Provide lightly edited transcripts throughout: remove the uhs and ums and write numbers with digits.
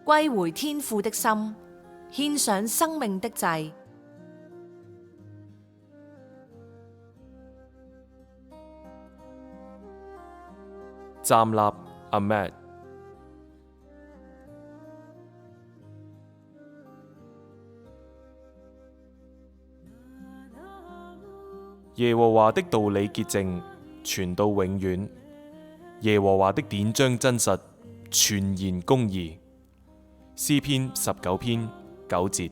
歸回天父的心，獻上生命的祭。站立 Ahmed。 耶和華的道理潔淨，傳到永遠。耶和華的典章真實，全然公義。詩篇19篇9節。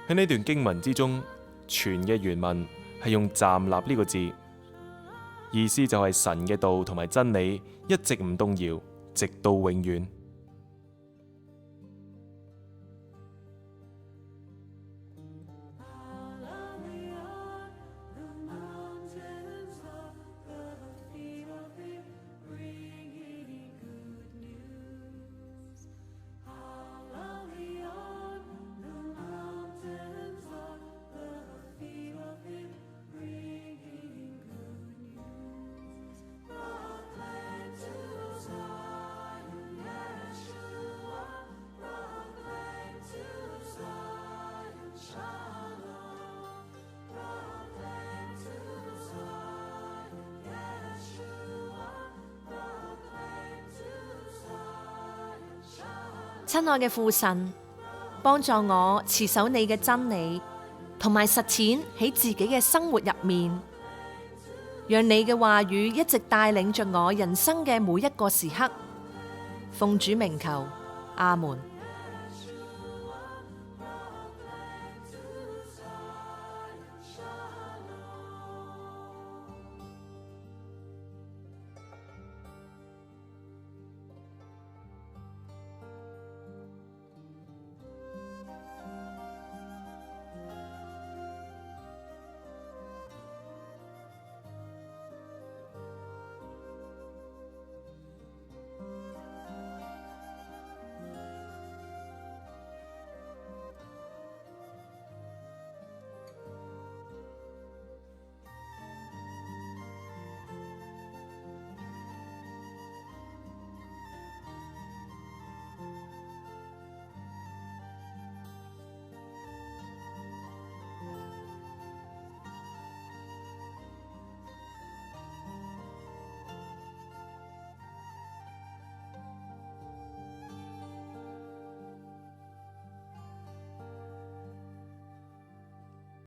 喺呢段經文之中，全嘅原文係用站立呢個字，意思就係神嘅道同埋真理一直唔動搖，直到永遠。親愛嘅父神，幫助我持守你嘅真理，同埋實踐喺自己嘅生活入面，讓你嘅話語一直帶領着我人生嘅每一個時刻。奉主名求，阿門。